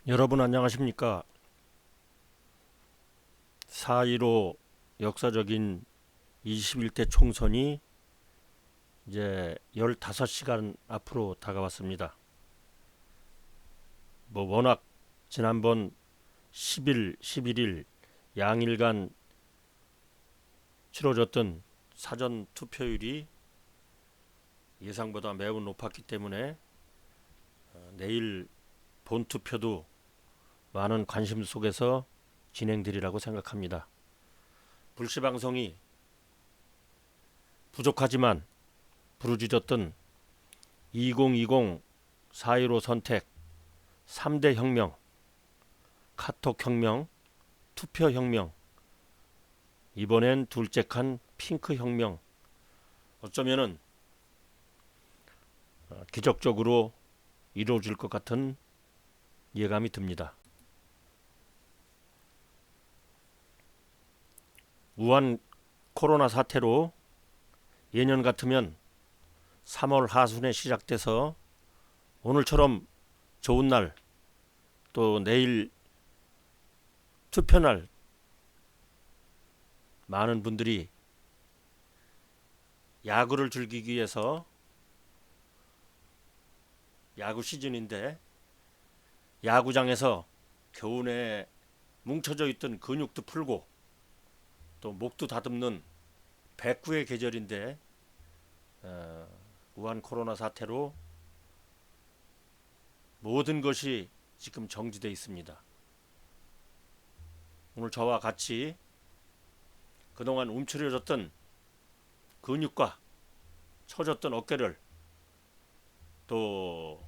여러분 안녕하십니까? 4.15 역사적인 21대 총선이 이제 15시간 앞으로 다가왔습니다. 워낙 지난번 10일, 11일 양일간 치러졌던 사전 투표율이 예상보다 매우 높았기 때문에 내일 본투표도 많은 관심 속에서 진행되리라고 생각합니다. 불시방송이 부족하지만 부르짖었던 2020 4.15 선택 3대 혁명, 카톡 혁명, 투표 혁명, 이번엔 둘째 칸 핑크 혁명, 어쩌면은 기적적으로 이루어질 것 같은 예감이 듭니다. 우한 코로나 사태로 예년 같으면 3월 하순에 시작돼서 오늘처럼 좋은 날, 또 내일 투표날 많은 분들이 야구를 즐기기 위해서, 야구 시즌인데 야구장에서 겨우내 뭉쳐져 있던 근육도 풀고 또 목도 다듬는 백구의 계절인데 우한 코로나 사태로 모든 것이 지금 정지되어 있습니다. 오늘 저와 같이 그동안 움츠려졌던 근육과 처졌던 어깨를, 또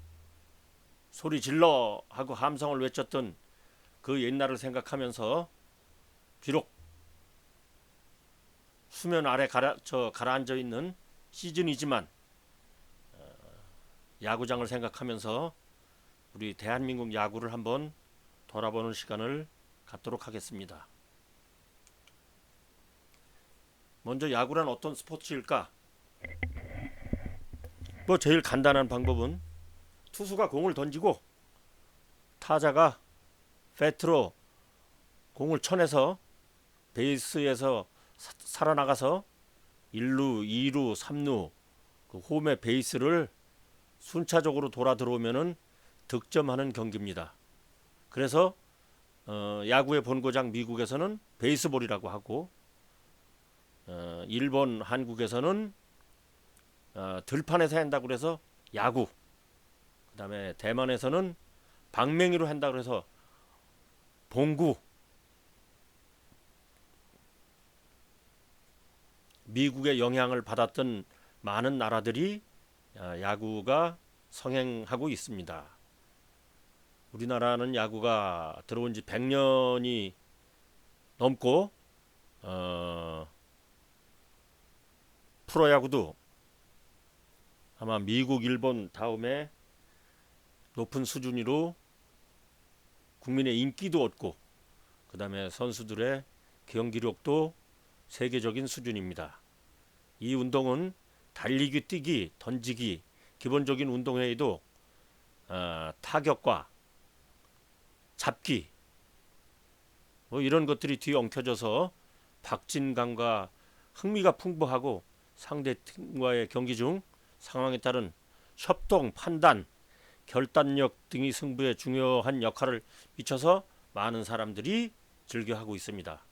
소리 질러 하고 함성을 외쳤던 그 옛날을 생각하면서, 비록 수면 아래 가라앉아 있는 시즌이지만 야구장을 생각하면서 우리 대한민국 야구를 한번 돌아보는 시간을 갖도록 하겠습니다. 먼저 야구란 어떤 스포츠일까? 제일 간단한 방법은 투수가 공을 던지고 타자가 배트로 공을 쳐내서 베이스에서 살아나가서 1루, 2루, 3루 그 홈의 베이스를 순차적으로 돌아 들어오면은 득점하는 경기입니다. 그래서 야구의 본고장 미국에서는 베이스볼이라고 하고, 일본, 한국에서는 들판에서 한다고 그래서 야구, 그 다음에 대만에서는 방맹이로 한다고 해서 봉구, 미국의 영향을 받았던 많은 나라들이 야구가 성행하고 있습니다. 우리나라는 야구가 들어온 지 100년이 넘고 프로야구도 아마 미국, 일본 다음에 높은 수준으로 국민의 인기도 얻고, 그 다음에 선수들의 경기력도 세계적인 수준입니다. 이 운동은 달리기, 뛰기, 던지기, 기본적인 운동 외에도 타격과 잡기 이런 것들이 뒤엉켜져서 박진감과 흥미가 풍부하고, 상대팀과의 경기 중 상황에 따른 협동, 판단, 결단력 등이 승부에 중요한 역할을 미쳐서 많은 사람들이 즐겨하고 있습니다.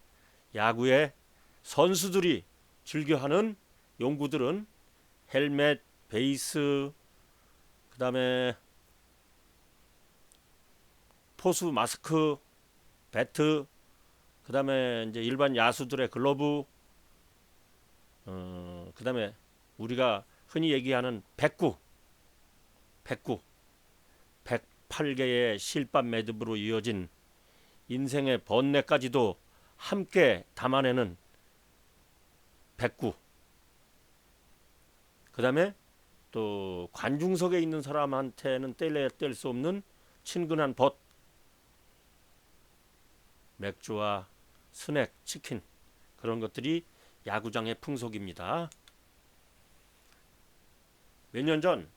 야구의 선수들이 즐겨하는 용구들은 헬멧, 베이스, 그 다음에 포수 마스크, 배트, 그 다음에 이제 일반 야수들의 글러브, 그 다음에 우리가 흔히 얘기하는 백구, 108개의 실밥 매듭으로 이어진 인생의 번뇌까지도 함께 담아내는 백구, 그 다음에 또 관중석에 있는 사람한테는 뗄 수 없는 친근한 벗, 맥주와 스낵, 치킨, 그런 것들이 야구장의 풍속입니다. 몇 년 전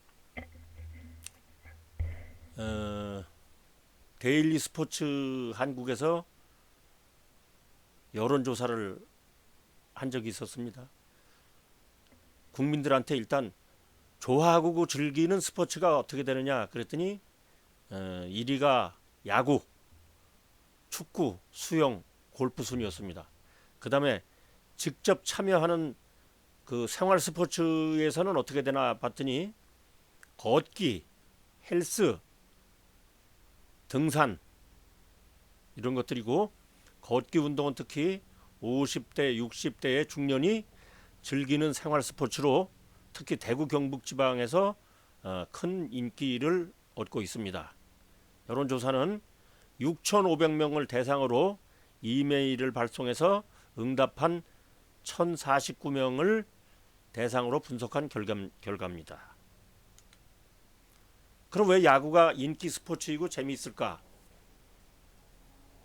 데일리 스포츠 한국에서 여론조사를 한 적이 있었습니다. 국민들한테 일단 좋아하고 즐기는 스포츠가 어떻게 되느냐 그랬더니 1위가 야구, 축구, 수영, 골프 순이었습니다. 그 다음에 직접 참여하는 그 생활 스포츠에서는 어떻게 되나 봤더니 걷기, 헬스, 등산 이런 것들이고, 걷기 운동은 특히 50대, 60대의 중년이 즐기는 생활 스포츠로 특히 대구 경북 지방에서 큰 인기를 얻고 있습니다. 여론조사는 6,500명을 대상으로 이메일을 발송해서 응답한 1,049명을 대상으로 분석한 결과입니다. 그럼 왜 야구가 인기 스포츠이고 재미있을까?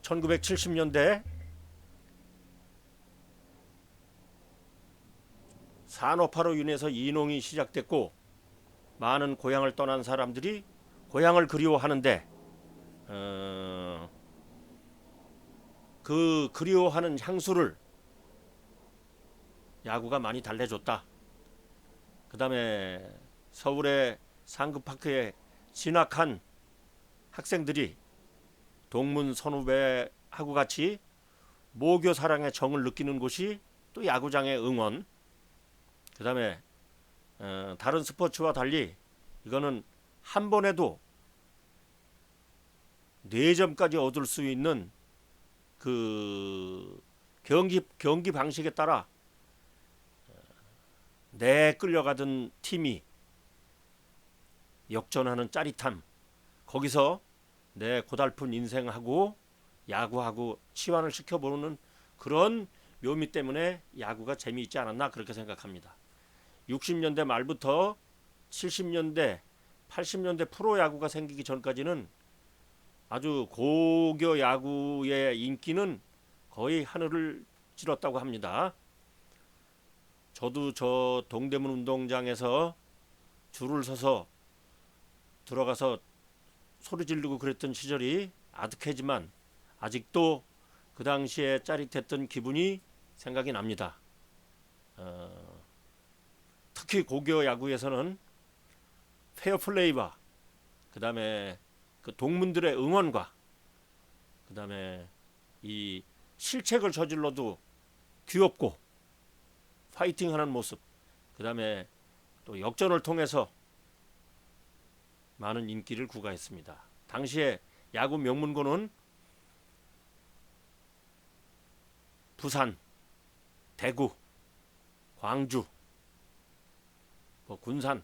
1970년대 산업화로 인해서 인홍이 시작됐고 많은 고향을 떠난 사람들이 고향을 그리워하는데 그 그리워하는 향수를 야구가 많이 달래줬다. 그 다음에 서울의 상급학교에 진학한 학생들이 동문 선후배하고 같이 모교 사랑의 정을 느끼는 곳이 또 야구장의 응원. 그 다음에 다른 스포츠와 달리 이거는 한 번에도 4점까지 얻을 수 있는 그 경기 방식에 따라 내 끌려가던 팀이 역전하는 짜릿함, 거기서 내 고달픈 인생하고 야구하고 치환을 시켜보는 그런 묘미 때문에 야구가 재미있지 않았나 그렇게 생각합니다. 60년대 말부터 70년대, 80년대 프로야구가 생기기 전까지는 아주 고교 야구의 인기는 거의 하늘을 찔렀다고 합니다. 저도 저 동대문 운동장에서 줄을 서서 들어가서 소리 지르고 그랬던 시절이 아득하지만 아직도 그 당시에 짜릿했던 기분이 생각이 납니다. 특히 고교 야구에서는 페어플레이와 그 다음에 그 동문들의 응원과 그 다음에 이 실책을 저질러도 귀엽고 파이팅하는 모습, 그 다음에 또 역전을 통해서 많은 인기를 구가했습니다. 당시에 야구 명문고는 부산, 대구, 광주, 군산,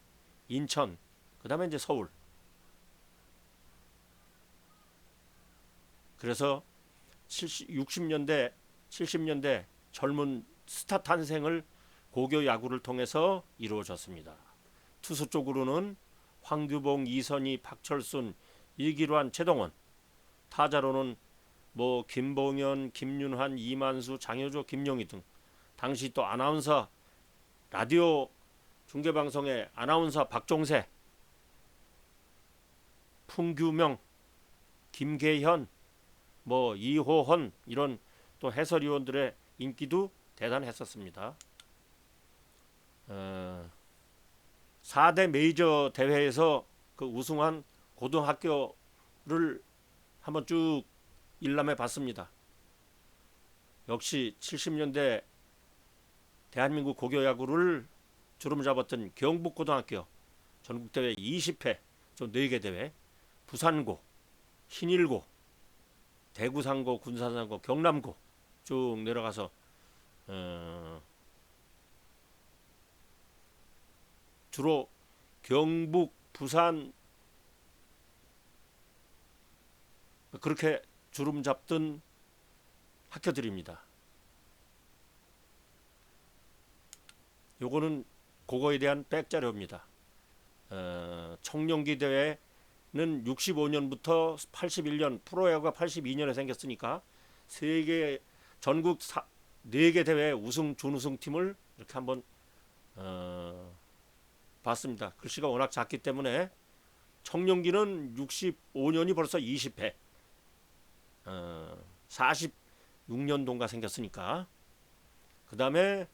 인천, 그 다음에 이제 서울. 그래서 60년대, 70년대 젊은 스타 탄생을 고교 야구를 통해서 이루어졌습니다. 투수 쪽으로는 황규봉, 이선희, 박철순, 이기환, 최동원, 타자로는 김봉현, 김윤환, 이만수, 장효조, 김용희 등 당시 또 아나운서 라디오 중계방송의 아나운서 박종세, 풍규명, 김계현, 이호헌 이런 또 해설위원들의 인기도 대단했었습니다. 4대 메이저 대회에서 그 우승한 고등학교를 한번 쭉 일람해 봤습니다. 역시 70년대 대한민국 고교야구를 주름 잡았던 경북고등학교 전국대회 20회, 좀 4개 대회, 부산고, 신일고, 대구상고, 군산상고, 경남고 쭉 내려가서 주로 경북, 부산 그렇게 주름 잡던 학교들입니다. 요거는 그거에 대한 백자료입니다. 청룡기 대회는 65년부터 81년, 프로야구가 82년에 생겼으니까 세계 전국 4개 대회 우승, 준우승 팀을 이렇게 한번 봤습니다. 글씨가 워낙 작기 때문에 청룡기는 65년이 벌써 20회, 46년도인가 생겼으니까. 그 다음에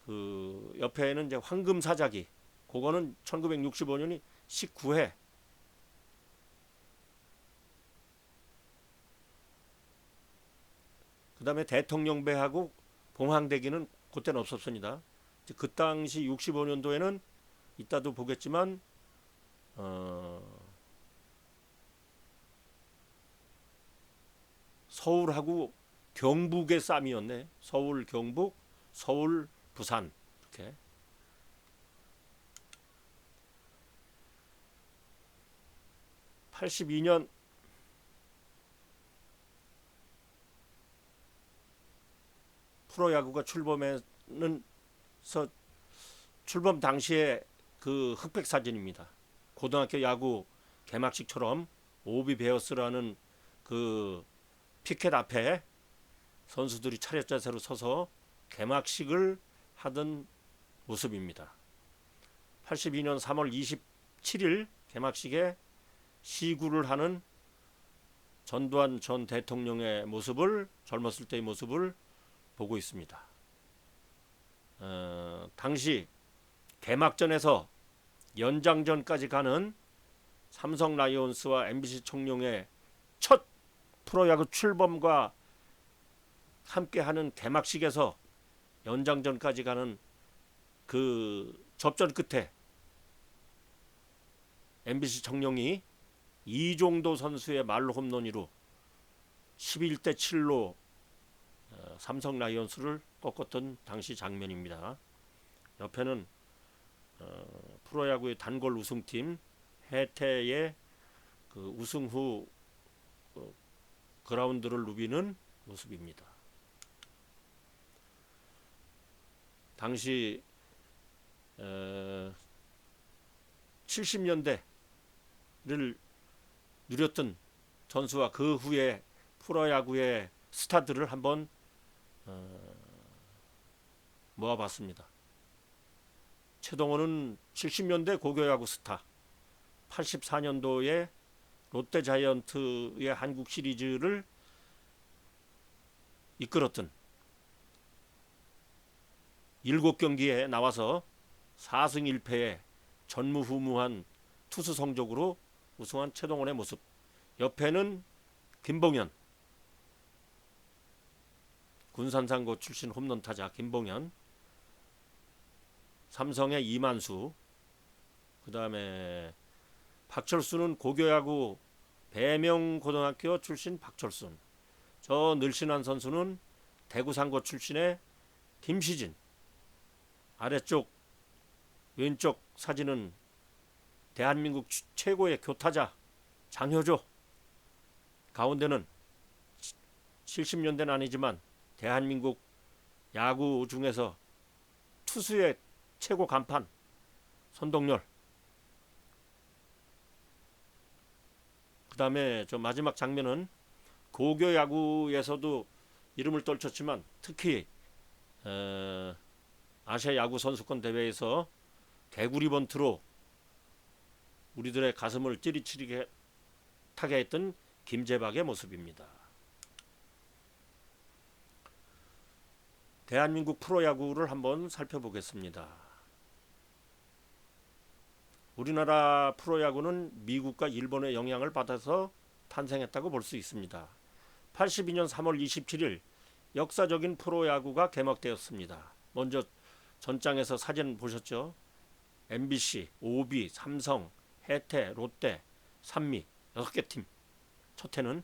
그 옆에는 이제 황금사자기, 그거는 1965년이 19회. 그 다음에 대통령배하고 봉황대기는 그때는 없었습니다. 그 당시 65년도에는 이따도 보겠지만 서울하고 경북의 쌈이었네. 서울, 경북, 서울, 부산 이렇게. 82년 프로야구가 출범해서 출범 당시에 그 흑백 사진입니다. 고등학교 야구 개막식처럼 오비 베어스라는 그 피켓 앞에 선수들이 차렷 자세로 서서 개막식을 하던 모습입니다. 82년 3월 27일 개막식에 시구를 하는 전두환 전 대통령의 모습을, 젊었을 때의 모습을 보고 있습니다. 당시 개막전에서 연장전까지 가는 삼성 라이온스와 MBC 청룡의 첫 프로야구 출범과 함께하는 개막식에서 연장전까지 가는 그 접전 끝에 MBC 청룡이 이종도 선수의 말로 홈런으로 11대 7로 삼성 라이온스를 꺾었던 당시 장면입니다. 옆에는 프로야구의 단골 우승팀 해태의 그 우승 후 그라운드를 누비는 모습입니다. 당시 70년대를 누렸던 선수와 그 후에 프로야구의 스타들을 한번 모아봤습니다. 최동원은 70년대 고교야구 스타, 84년도에 롯데자이언트의 한국 시리즈를 이끌었던 7경기에 나와서 4승 1패의 전무후무한 투수 성적으로 우승한 최동원의 모습. 옆에는 김봉현, 군산상고 출신 홈런 타자 김봉현, 삼성의 이만수, 그 다음에 박철수는 고교야구 배명고등학교 출신 박철순, 저 늘씬한 선수는 대구상고 출신의 김시진, 아래쪽 왼쪽 사진은 대한민국 최고의 교타자 장효조, 가운데는 70년대는 아니지만 대한민국 야구 중에서 투수의 최고 간판 선동열, 그 다음에 저 마지막 장면은 고교 야구에서도 이름을 떨쳤지만 특히 아시아 야구 선수권 대회에서 개구리 번트로 우리들의 가슴을 찌릿찌릿하게 타게 했던 김재박의 모습입니다. 대한민국 프로야구를 한번 살펴보겠습니다. 우리나라 프로야구는 미국과 일본의 영향을 받아서 탄생했다고 볼 수 있습니다. 82년 3월 27일 역사적인 프로야구가 개막되었습니다. 먼저 전장에서 사진 보셨죠? MBC, OB, 삼성, 해태, 롯데, 산미 6개 팀. 첫 해는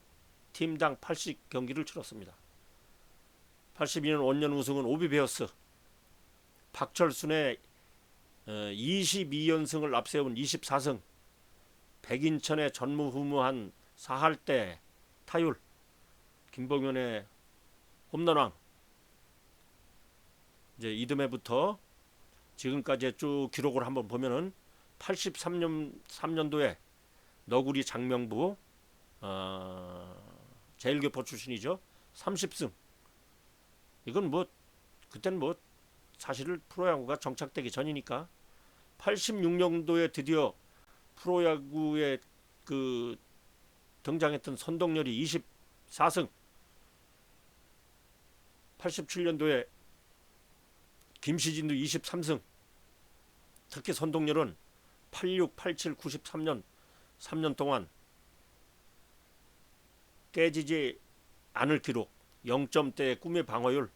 팀당 80경기를 치렀습니다. 82년 원년 우승은 오비베어스, 박철순의 22연승을 앞세운 24승, 백인천의 전무후무한 4할대 타율, 김봉현의 홈런왕. 이제 이듬해부터 지금까지의 쭉 기록을 한번 보면은 83년도에 너구리 장명부, 제일교포 출신이죠. 30승. 이건 뭐 그때는 뭐 사실 프로야구가 정착되기 전이니까. 86년도에 드디어 프로야구에 그 등장했던 선동열이 24승, 87년도에 김시진도 23승. 특히 선동열은 86, 87, 93년 3년 동안 깨지지 않을 기록, 0점대 꿈의 방어율,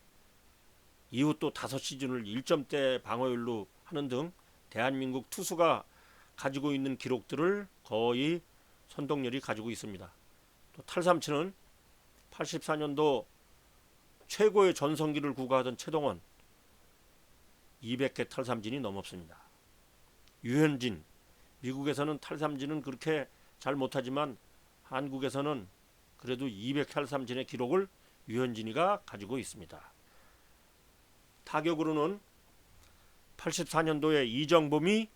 이후 또 5시즌을 1점대 방어율로 하는 등 대한민국 투수가 가지고 있는 기록들을 거의 선동열이 가지고 있습니다. 또 탈삼치는 84년도 최고의 전성기를 구가하던 최동원 200개 탈삼진이 넘었습니다. 유현진, 미국에서는 탈삼진은 그렇게 잘 못하지만 한국에서는 그래도 200 탈삼진의 기록을 유현진이가 가지고 있습니다. 타격으로는 84년도에 이정범이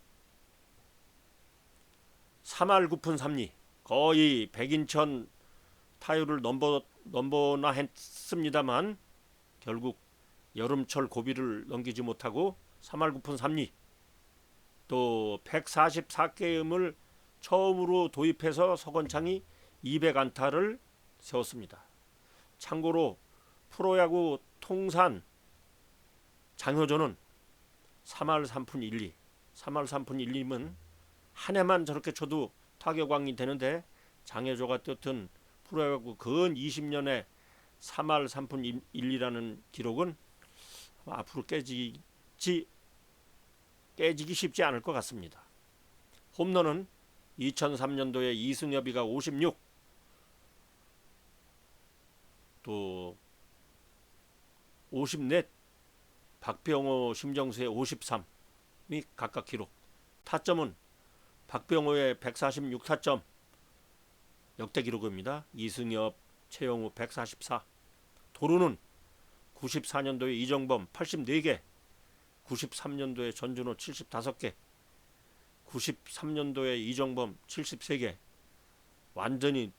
3할 9푼 3리, 거의 백인천 타율을 넘보나 했습니다만 결국 여름철 고비를 넘기지 못하고 3할 9푼 3리, 또 144게임을 처음으로 도입해서 서건창이 200안타를 세웠습니다. 참고로 프로야구 통산 장효조는 3할 3푼 1리, 3할 3푼 1리면 한 해만 저렇게 쳐도 타격왕이 되는데 장효조가 뛰었던 프로야구 근 20년의 3할 3푼 1리라는 기록은 앞으로 깨지기 쉽지 않을 것 같습니다. 홈런은 2003년도에 이승엽이가 56, 또 54, 박병호, 심정수의 53이 각각 기록. 타점은 박병호의 146타점 역대 기록입니다. 이승엽, 최영우 144. 도루는 94년도에 이정범 84개, 93년도에 전준호 75개, 93년도에 이정범 73개. 완전히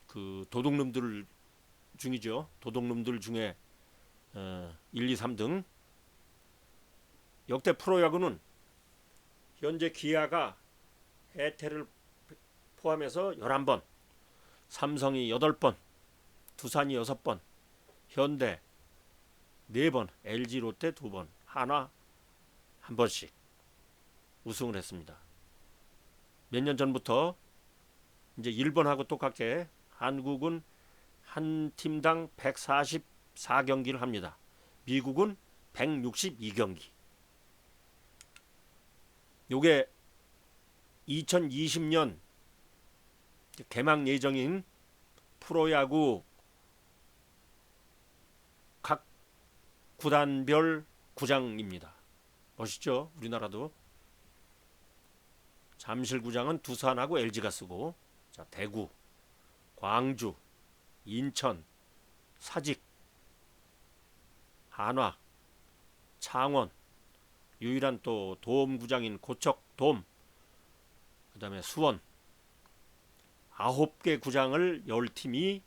그 도둑놈들 중이죠. 도둑놈들 중에 1, 2, 3등. 역대 프로야구는 현재 기아가 해태를 포함해서 11번, 삼성이 8번, 두산이 6번, 현대 4번, LG 롯데 2번, 한화 1번씩 우승을 했습니다. 몇 년 전부터 이제 일본하고 똑같게 한국은 한 팀당 144경기를 합니다. 미국은 162경기. 요게 2020년 개막 예정인 프로야구 각 구단별 구장입니다. 멋있죠? 우리나라도. 잠실구장은 두산하고 LG가 쓰고, 자, 대구, 광주, 인천, 사직, 한화, 창원, 유일한 또 도움구장인 고척돔, 그 다음에 수원, 9개 구장을 10팀이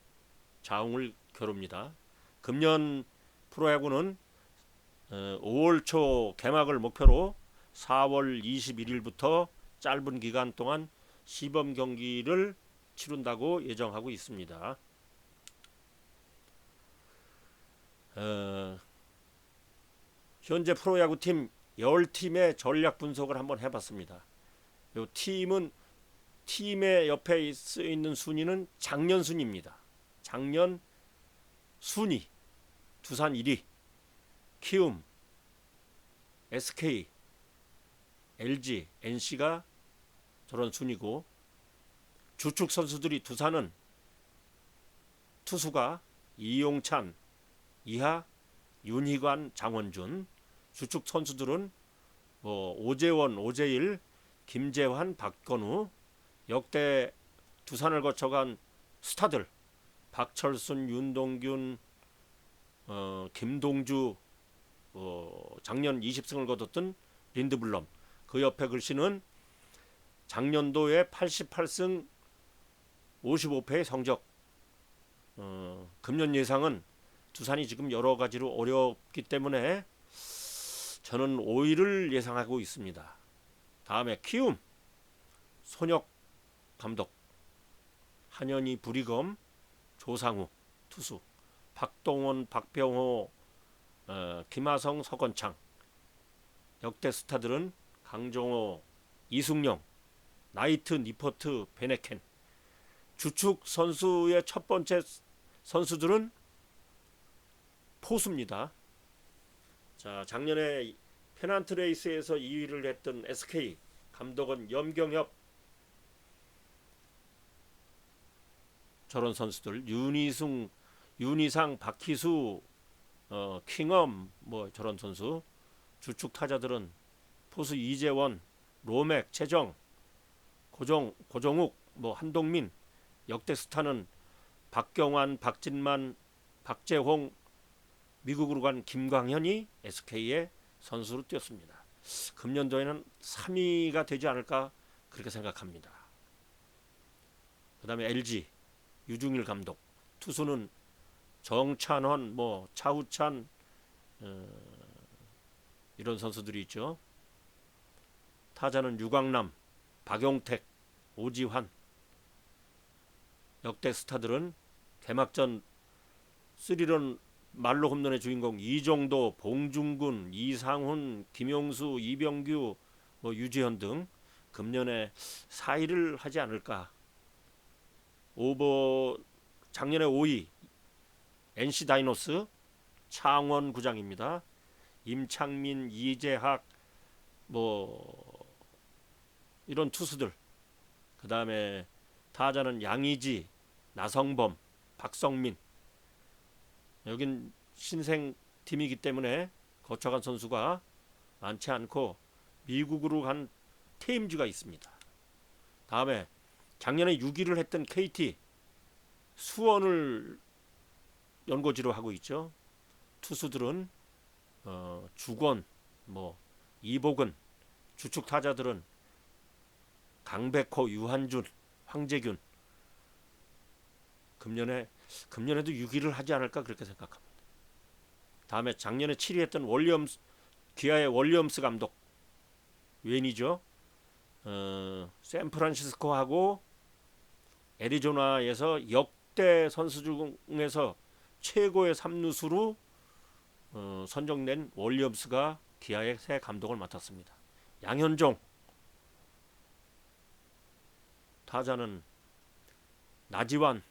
자웅을 겨룹니다. 금년 프로야구는 5월 초 개막을 목표로 4월 21일부터 짧은 기간 동안 시범 경기를 치른다고 예정하고 있습니다. 현재 프로야구팀 10팀의 전략 분석을 한번 해봤습니다. 이 팀의 옆에 쓰여있는 순위는 작년 순위입니다. 작년 순위, 두산 1위, 키움, SK, LG, NC가 저런 순위고, 주축 선수들이 두산은 투수가 이용찬, 이하, 윤희관, 장원준, 주축 선수들은 오재원, 오재일, 김재환, 박건우, 역대 두산을 거쳐간 스타들 박철순, 윤동균, 김동주, 작년 20승을 거뒀던 린드블럼. 그 옆에 글씨는 작년도에 88승 55패의 성적. 금년 예상은 두산이 지금 여러 가지로 어렵기 때문에 저는 5위를 예상하고 있습니다. 다음에 키움, 손혁 감독, 한현희, 부리검, 조상우 투수, 박동원, 박병호, 김하성, 서건창. 역대 스타들은 강정호, 이승용, 나이트, 니포트, 베네켄. 주축 선수의 첫 번째 선수들은 포수입니다. 자, 작년에 페넌트 레이스에서 2위를 했던 SK 감독은 염경엽. 저런 선수들 윤희승, 윤희상, 박희수, 킹엄 뭐 저런 선수. 주축 타자들은 포수 이재원, 로맥, 최정, 고종욱, 뭐 한동민. 역대 스타는 박경환, 박진만, 박재홍, 미국으로 간 김광현이 SK의 선수로 뛰었습니다. 금년도에는 3위가 되지 않을까 그렇게 생각합니다. 그 다음에 LG 유중일 감독. 투수는 정찬원, 뭐 차우찬, 이런 선수들이 있죠. 타자는 유광남, 박용택, 오지환. 역대 스타들은 개막전 3런 말로 홈런의 주인공 이정도, 봉중근, 이상훈, 김용수, 이병규, 뭐 유지현 등 금년에 4위를 하지 않을까. 작년에 5위 NC 다이노스 창원 구장입니다. 임창민, 이재학 뭐 이런 투수들. 그 다음에 타자는 양의지, 나성범, 박성민. 여긴 신생 팀이기 때문에 거쳐간 선수가 많지 않고 미국으로 간 테임즈가 있습니다. 다음에 작년에 6위를 했던 KT 수원을 연고지로 하고 있죠. 투수들은 주권, 뭐 이복은. 주축 타자들은 강백호, 유한준, 황재균. 금년에도 6위를 하지 않을까 그렇게 생각합니다. 다음에 작년에 7위 했던 기아의 월리엄스 감독. 웬이죠. 샌프란시스코하고 애리조나에서 역대 선수 중에서 최고의 3루수로 선정된 월리엄스가 기아의 새 감독을 맡았습니다. 양현종. 타자는 나지완,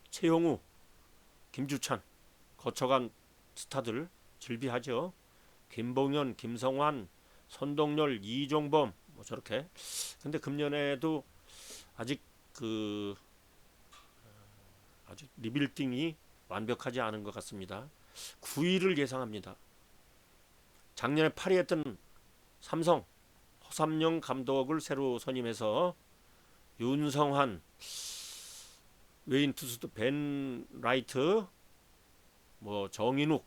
최용우, 김주찬. 거쳐간 스타들 즐비하죠. 김봉현, 김성환, 선동열, 이종범 뭐 저렇게. 근데 금년에도 아직 리빌딩이 완벽하지 않은 것 같습니다. 9위를 예상합니다. 작년에 8위 했던 삼성 허삼영 감독을 새로 선임해서 윤성환, 외인 투수도 벤 라이트, 뭐 정인욱,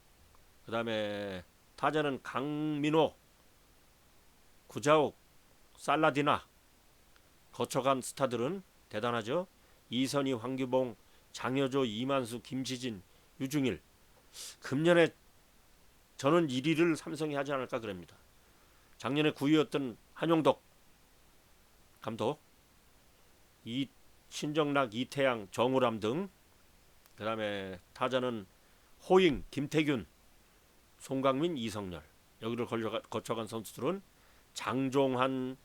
그 다음에 타자는 강민호, 구자욱, 살라디나. 거쳐간 스타들은 대단하죠. 이선희, 황규봉, 장효조, 이만수, 김시진, 유중일. 금년에 저는 1위를 삼성이 하지 않을까 그럽니다. 작년에 9위였던 한용덕 감독, 신정락, 이태양, 정우람 등. 그 다음에 타자는 호잉, 김태균, 송강민, 이성열. 여기를 거쳐간 선수들은 장종훈,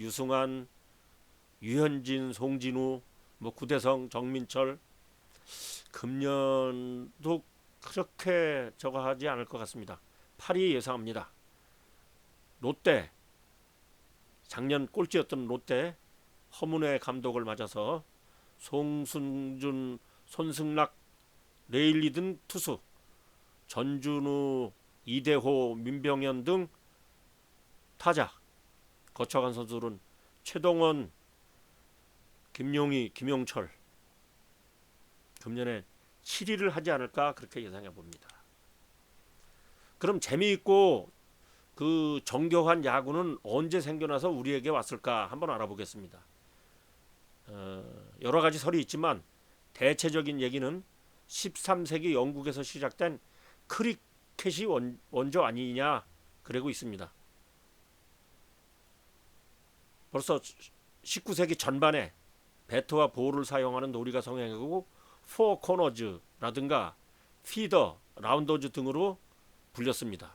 유승환, 유현진, 송진우, 뭐 구대성, 정민철. 금년도 그렇게 저거 하지 않을 것 같습니다. 8위 예상합니다. 롯데, 작년 꼴찌였던 롯데 허문회 감독을 맞아서 송승준, 손승락, 레일리 등 투수, 전준우, 이대호, 민병현 등 타자. 거쳐간 선수들은 최동원, 김용희, 김용철. 금년에 7위를 하지 않을까 그렇게 예상해 봅니다. 그럼 재미있고 정교한 야구는 언제 생겨나서 우리에게 왔을까 한번 알아보겠습니다. 여러 가지 설이 있지만 대체적인 얘기는 13세기 영국에서 시작된 크리켓이 원조 아니냐 그러고 있습니다. 벌써 19세기 전반에 배트와 볼을 사용하는 놀이가 성행하고 포 코너즈라든가 피더, 라운더즈 등으로 불렸습니다.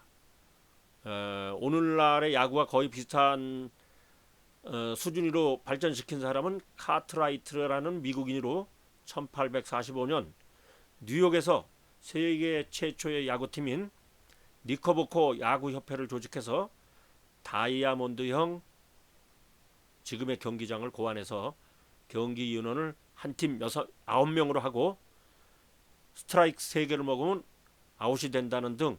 오늘날의 야구와 거의 비슷한 수준으로 발전시킨 사람은 카트라이트라는 미국인으로 1845년 뉴욕에서 세계 최초의 야구팀인 니커보커 야구협회를 조직해서 다이아몬드형 지금의 경기장을 고안해서 경기 인원을 한 팀 9명으로 하고 스트라이크 3개를 먹으면 아웃이 된다는 등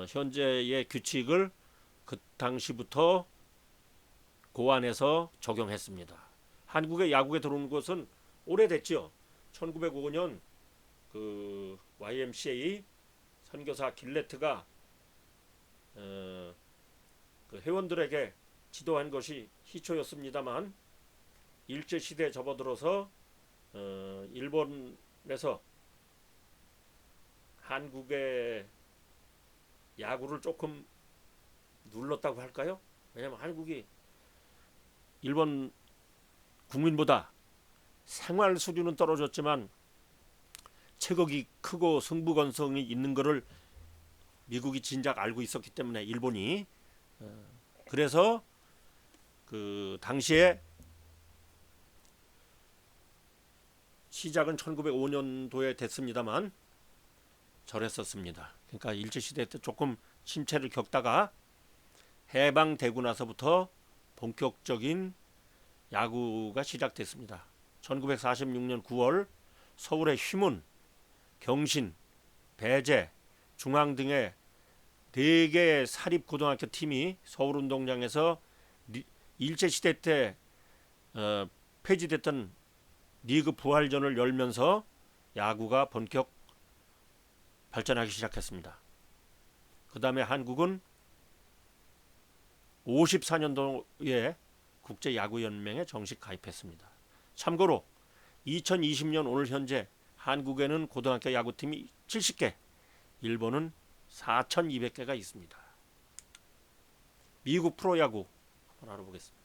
현재의 규칙을 그 당시부터 고안해서 적용했습니다. 한국의 야구에 들어온 것은 오래됐죠. 1905년 그 YMCA 선교사 길레트가 그 회원들에게 지도한 것이 희초였습니다만 일제 시대에 접어들어서 일본에서 한국의 야구를 조금 눌렀다고 할까요? 왜냐하면 한국이 일본 국민보다 생활 수준은 떨어졌지만 체격이 크고 승부건성이 있는 것을 미국이 진작 알고 있었기 때문에 일본이 그래서 그 당시에 시작은 1905년도에 됐습니다만 저랬었습니다. 그러니까 일제시대 때 조금 침체를 겪다가 해방되고 나서부터 본격적인 야구가 시작됐습니다. 1946년 9월 서울의 휘문, 경신, 배재, 중앙 등의 4개의 사립고등학교 팀이 서울운동장에서 일제시대 때 폐지됐던 리그 부활전을 열면서 야구가 본격 발전하기 시작했습니다. 그 다음에 한국은 54년도에 국제야구연맹에 정식 가입했습니다. 참고로 2020년 오늘 현재 한국에는 고등학교 야구팀이 70개, 일본은 4,200개가 있습니다. 미국 프로야구 한번 알아보겠습니다.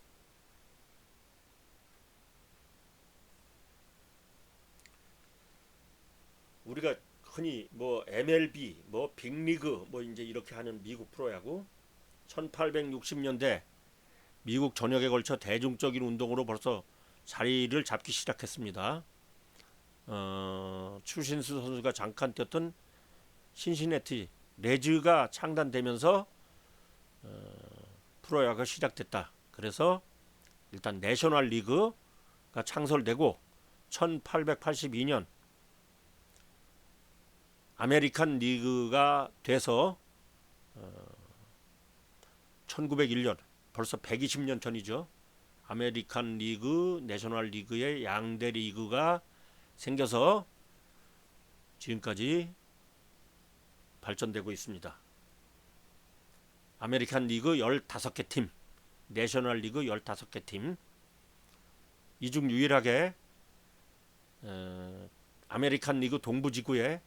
우리가 흔히 뭐 MLB, 뭐 빅리그 뭐 이제 이렇게 하는 미국 프로야구 1860년대 미국 전역에 걸쳐 대중적인 운동으로 벌써 자리를 잡기 시작했습니다. 추신수 선수가 잠깐 뛰었던 신시내티 레즈가 창단되면서 프로야구가 시작됐다. 그래서 일단 내셔널 리그가 창설되고 1882년 아메리칸 리그가 돼서 1901년 벌써 120년 전이죠. 아메리칸 리그, 내셔널 리그의 양대 리그가 생겨서 지금까지 발전되고 있습니다. 아메리칸 리그 15개 팀, 내셔널 리그 15개 팀. 이 중 유일하게 아메리칸 리그 동부지구에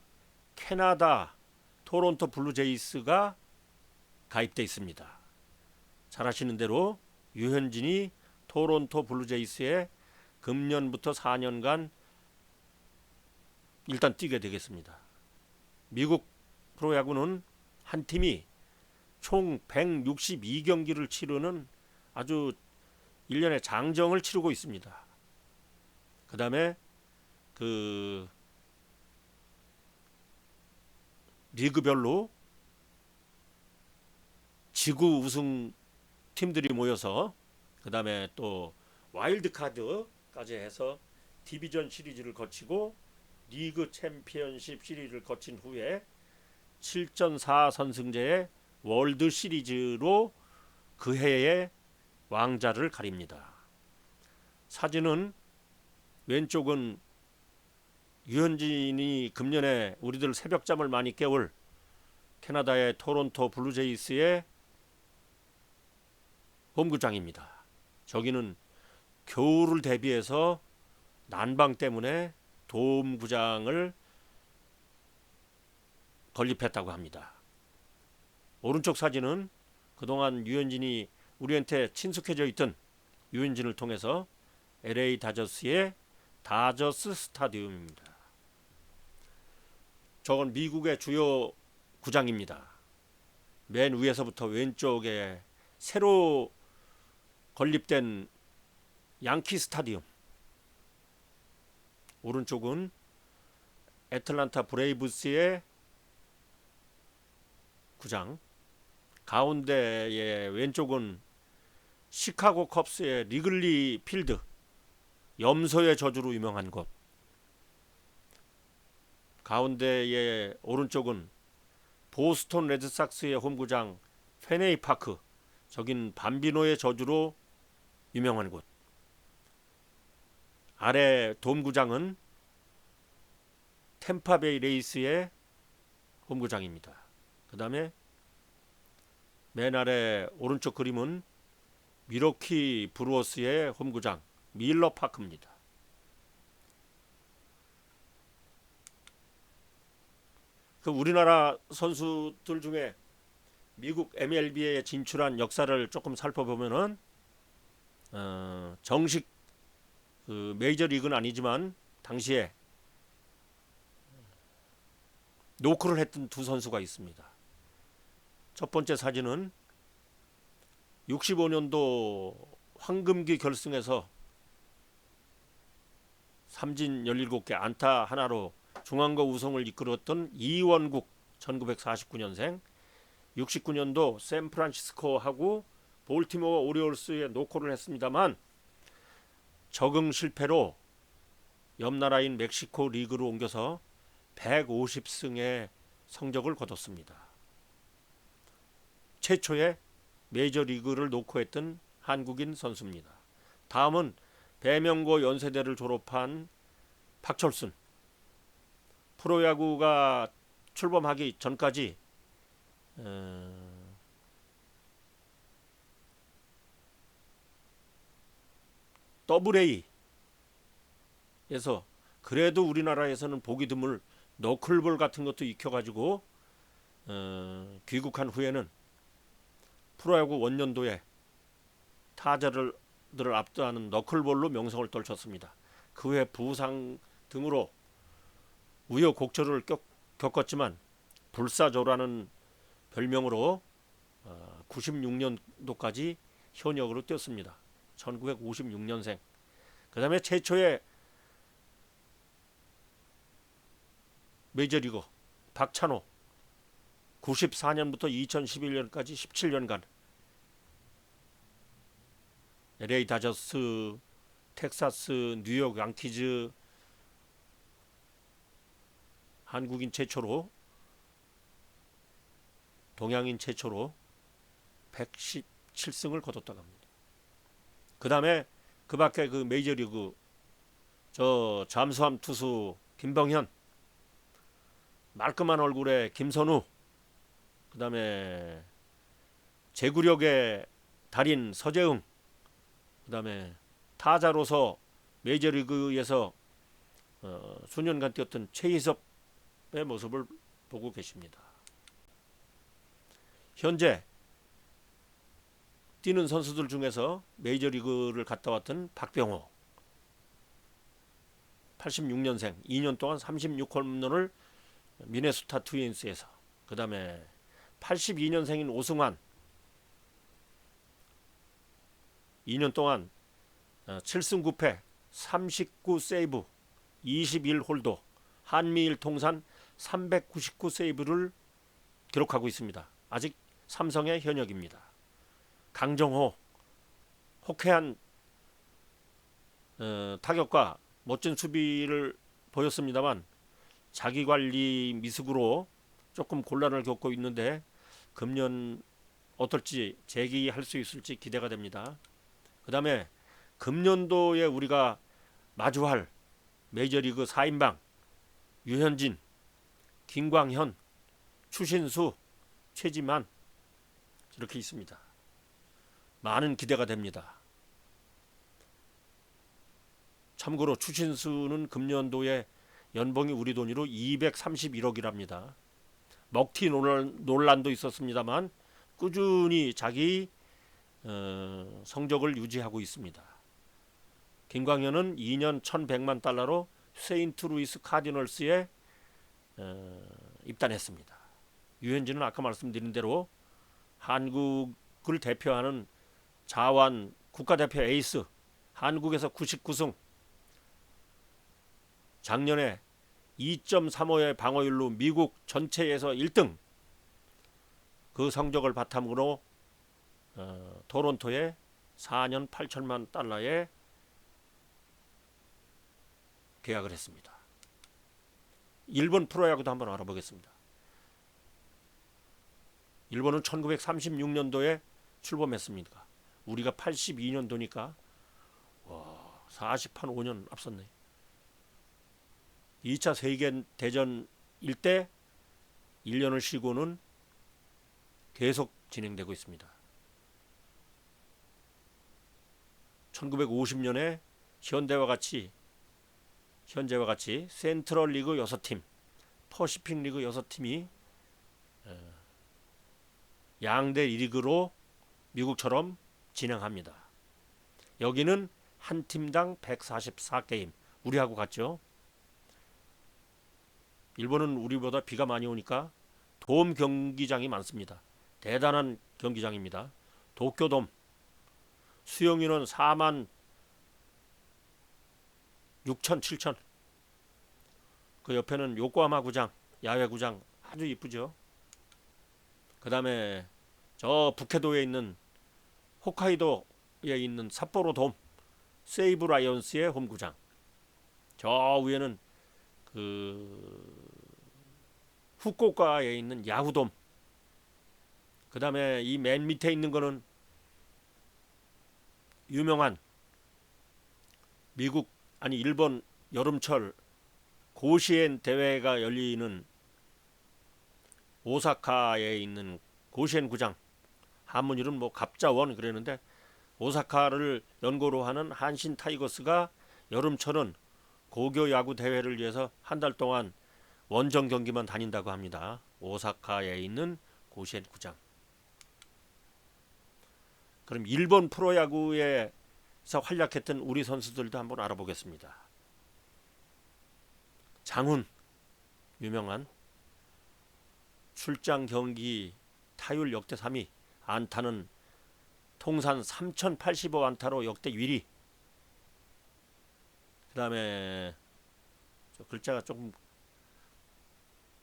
캐나다 토론토 블루제이스가 가입돼 있습니다. 잘 아시는 대로 유현진이 토론토 블루제이스에 금년부터 4년간 일단 뛰게 되겠습니다. 미국 프로야구는 한 팀이 총 162경기를 치르는 아주 1년의 장정을 치르고 있습니다. 그 다음에 그 리그별로 지구 우승 팀들이 모여서 그 다음에 또 와일드카드까지 해서 디비전 시리즈를 거치고 리그 챔피언십 시리즈를 거친 후에 7전 4선승제의 월드 시리즈로 그 해의 왕자를 가립니다. 사진은 왼쪽은 유현진이 금년에 우리들 새벽잠을 많이 깨울 캐나다의 토론토 블루제이스의 홈구장입니다. 저기는 겨울을 대비해서 난방 때문에 돔구장을 건립했다고 합니다. 오른쪽 사진은 그동안 유현진이 우리한테 친숙해져 있던 유현진을 통해서 LA 다저스의 다저스 스타디움입니다. 저건 미국의 주요 구장입니다. 맨 위에서부터 왼쪽에 새로 건립된 양키 스타디움, 오른쪽은 애틀란타 브레이브스의 구장, 가운데의 왼쪽은 시카고 컵스의 리글리 필드, 염소의 저주로 유명한 곳, 가운데의 오른쪽은 보스턴 레드삭스의 홈구장 페네이 파크, 저긴 밤비노의 저주로 유명한 곳, 아래 돔구장은 템파베이 레이스의 홈구장입니다. 그 다음에 맨 아래 오른쪽 그림은 미러키 브루어스의 홈구장 밀러 파크입니다. 그 우리나라 선수들 중에 미국 MLB에 진출한 역사를 조금 살펴보면은 정식 그 메이저리그는 아니지만 당시에 노크를 했던 두 선수가 있습니다. 첫 번째 사진은 65년도 황금기 결승에서 삼진 17개 안타 하나로 중앙고 우승을 이끌었던 이원국 1949년생, 69년도 샌프란시스코하고 볼티모어 오리올스에 노크를 했습니다만 적응 실패로 옆 나라인 멕시코 리그로 옮겨서 150승의 성적을 거뒀습니다. 최초의 메이저리그를 노크했던 한국인 선수입니다. 다음은 배명고 연세대를 졸업한 박철순. 프로야구가 출범하기 전까지 AA에서 그래도 우리나라에서는 보기 드물 너클볼 같은 것도 익혀가지고 귀국한 후에는 프로야구 원년도에 타자들을 압도하는 너클볼로 명성을 떨쳤습니다. 그 후에 부상 등으로 우여곡절을 겪었지만 불사조라는 별명으로 96년도까지 현역으로 뛰었습니다. 1956년생. 그 다음에 최초의 메이저리거 박찬호 94년부터 2011년까지 17년간 LA 다저스, 텍사스, 뉴욕 양키즈, 한국인 최초로, 동양인 최초로 117승을 거뒀다고 합니다. 그 다음에 그 밖에 그 메이저리그 저 잠수함 투수 김병현, 말끔한 얼굴의 김선우, 그 다음에 제구력의 달인 서재흥, 그 다음에 타자로서 메이저리그에서 수년간 뛰었던 최희섭의 모습을 보고 계십니다. 현재 뛰는 선수들 중에서 메이저리그를 갔다 왔던 박병호 86년생 2년 동안 36홈런을 미네소타 트윈스에서, 그 다음에 82년생인 오승환 2년 동안 7승 9패 39세이브 21홀도 한미일 통산 399세이브를 기록하고 있습니다. 아직 삼성의 현역입니다. 강정호 호쾌한 타격과 멋진 수비를 보였습니다만 자기관리 미숙으로 조금 곤란을 겪고 있는데 금년 어떨지 재기할 수 있을지 기대가 됩니다. 그 다음에 금년도에 우리가 마주할 메이저리그 4인방 유현진, 김광현, 추신수, 최지만 이렇게 있습니다. 많은 기대가 됩니다. 참고로 추신수는 금년도에 연봉이 우리 돈으로 231억이랍니다. 먹튀 논란도 있었습니다만 꾸준히 자기 성적을 유지하고 있습니다. 김광현은 2년 1,100만 달러로 세인트루이스 카디널스에 입단했습니다. 유현진은 아까 말씀드린 대로 한국을 대표하는 자완 국가대표 에이스, 한국에서 99승, 작년에 2.35의 방어율로 미국 전체에서 1등, 그 성적을 바탕으로 토론토에 4년 8천만 달러에 계약을 했습니다. 일본 프로야구도 한번 알아보겠습니다. 일본은 1936년도에 출범했습니다. 우리가 82년도니까 40한 5년 앞섰네. 2차 세계대전일 때 1년을 쉬고는 계속 진행되고 있습니다. 1950년에 현재와 같이 센트럴 리그 6팀, 퍼시픽 리그 6팀이 양대 리그로 미국처럼 진행합니다. 여기는 한 팀당 144게임, 우리하고 같죠. 일본은 우리보다 비가 많이 오니까 돔 경기장이 많습니다. 대단한 경기장입니다. 도쿄돔, 수용인원 4만 6천 7천. 그 옆에는 요코하마 구장, 야외 구장 아주 이쁘죠. 그 다음에 저 북해도에 있는, 홋카이도에 있는 삿포로 돔, 세이브 라이온스의 홈구장. 저 위에는 그 후쿠오카에 있는 야후돔. 그 다음에 이 맨 밑에 있는 거는 유명한 일본 여름철 고시엔 대회가 열리는 오사카에 있는 고시엔 구장. 한문이는 뭐 갑자원 그러는데, 오사카를 연고로 하는 한신 타이거스가 여름철은 고교 야구 대회를 위해서 한 달 동안 원정 경기만 다닌다고 합니다. 오사카에 있는 고시엔 구장. 그럼 일본 프로야구에서 활약했던 우리 선수들도 한번 알아보겠습니다. 장훈, 유명한 출장 경기 타율 역대 3위, 안타는 통산 3085안타로 역대 1위. 그 다음에 글자가 조금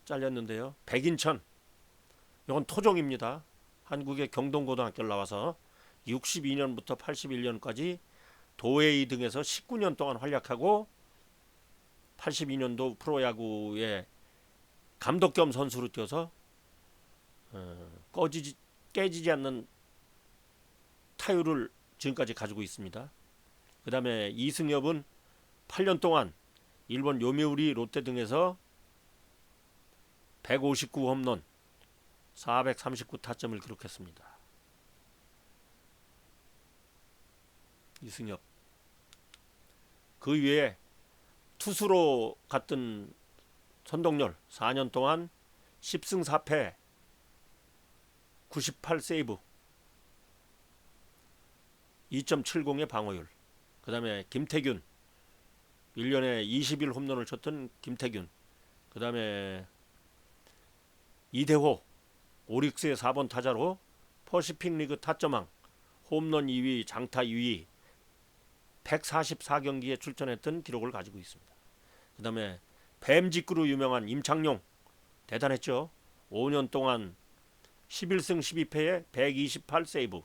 잘렸는데요. 백인천, 이건 토종입니다. 한국의 경동고등학교를 나와서 62년부터 81년까지 도웨이 등에서 19년 동안 활약하고 82년도 프로야구에 감독 겸 선수로 뛰어서 깨지지 않는 타율을 지금까지 가지고 있습니다. 그 다음에 이승엽은 8년 동안 일본 요미우리, 롯데 등에서 159 홈런, 439 타점을 기록했습니다. 이승엽. 그 위에 투수로 갔던 선동열, 4년 동안 10승 4패 98 세이브, 2.70의 방어율. 그 다음에 김태균, 1년에 21 홈런을 쳤던 김태균. 그 다음에 이대호, 오릭스의 4번 타자로 퍼시픽 리그 타점왕, 홈런 2위, 장타 2위, 144경기에 출전했던 기록을 가지고 있습니다. 그 다음에 뱀직구로 유명한 임창용, 대단했죠. 5년 동안 11승 12패에 128 세이브.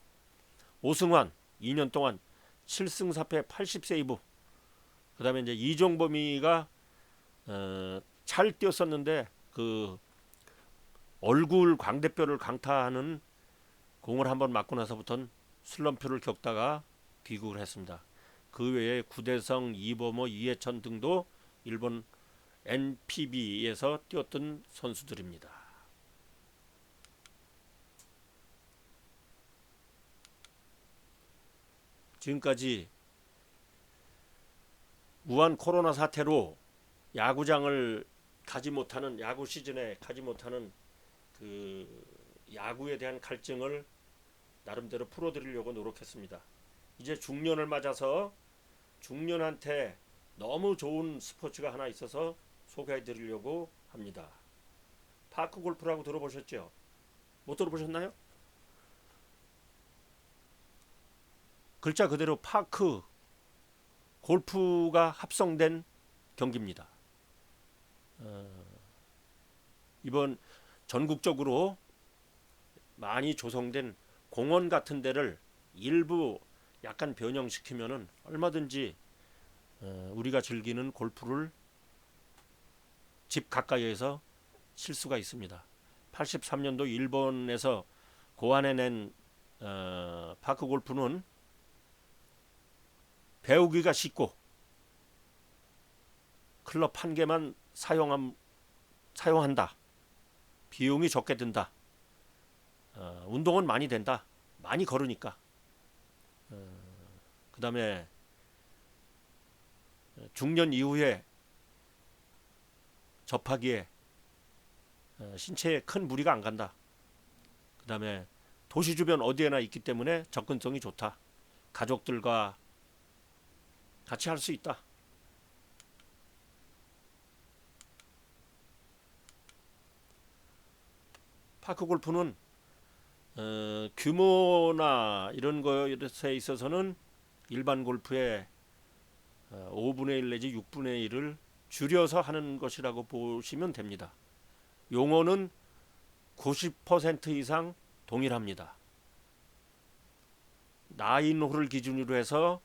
오승환, 2년 동안 7승 4패 80 세이브. 그 다음에 이제 이종범이가 잘 뛰었었는데 그 얼굴 광대뼈를 강타하는 공을 한번 맞고 나서부터는 슬럼프를 겪다가 귀국을 했습니다. 그 외에 구대성, 이범호, 이해천 등도 일본 NPB에서 뛰었던 선수들입니다. 지금까지 우한 코로나 사태로 야구장을 가지 못하는, 야구 시즌에 가지 못하는 그 야구에 대한 갈증을 나름대로 풀어드리려고 노력했습니다. 이제 중년을 맞아서 중년한테 너무 좋은 스포츠가 하나 있어서 소개해드리려고 합니다. 파크 골프라고 들어보셨죠? 못 들어보셨나요? 글자 그대로 파크, 골프가 합성된 경기입니다. 이번 전국적으로 많이 조성된 공원 같은 데를 일부 약간 변형시키면은 얼마든지 우리가 즐기는 골프를 집 가까이에서 칠 수가 있습니다. 83년도 일본에서 고안해낸 파크 골프는 배우기가 쉽고 클럽 한 개만 사용한다. 비용이 적게 든다. 운동은 많이 된다. 많이 걸으니까. 그 다음에 중년 이후에 접하기에 신체에 큰 무리가 안 간다. 그 다음에 도시 주변 어디에나 있기 때문에 접근성이 좋다. 가족들과 같이 할 수 있다. 파크 골프는 규모나 이런 것에 있어서는 일반 골프의 5분의 1 내지 6분의 1을 줄여서 하는 것이라고 보시면 됩니다. 용어는 90% 이상 동일합니다. 나인홀을 기준으로 해서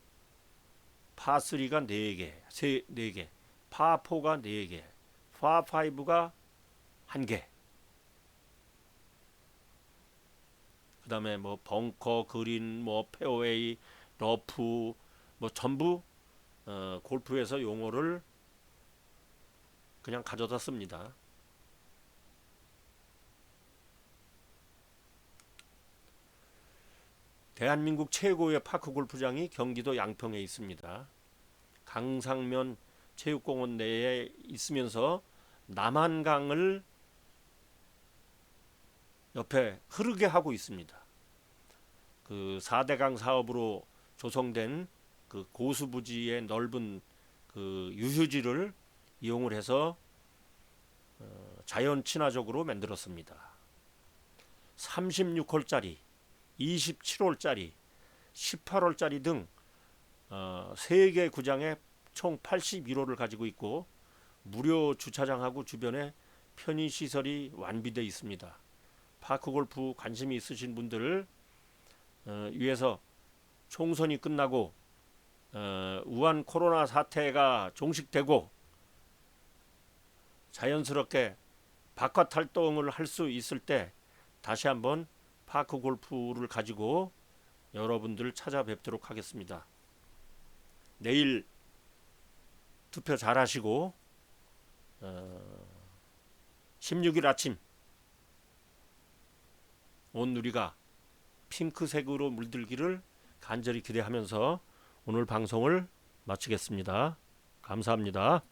파3가 4개, 4개, 파4가 4개, 파5가 1개. 그 다음에 뭐 벙커, 그린, 뭐 페어웨이, 러프 뭐 전부 골프에서 용어를 그냥 가져다 씁니다. 대한민국 최고의 파크 골프장이 경기도 양평에 있습니다. 강상면 체육공원 내에 있으면서 남한강을 옆에 흐르게 하고 있습니다. 그 4대강 사업으로 조성된 그 고수부지의 넓은 그 유휴지를 이용을 해서 자연 친화적으로 만들었습니다. 36홀짜리, 27홀짜리, 18홀짜리 등 3개 구장에 총 81홀을 가지고 있고 무료 주차장하고 주변에 편의시설이 완비되어 있습니다. 파크 골프 관심이 있으신 분들 위해서 총선이 끝나고 우한 코로나 사태가 종식되고 자연스럽게 바깥 활동을 할 수 있을 때 다시 한번 파크 골프를 가지고 여러분들 찾아뵙도록 하겠습니다. 내일 투표 잘 하시고 16일 아침 온 누리가 핑크색으로 물들기를 간절히 기대하면서 오늘 방송을 마치겠습니다. 감사합니다.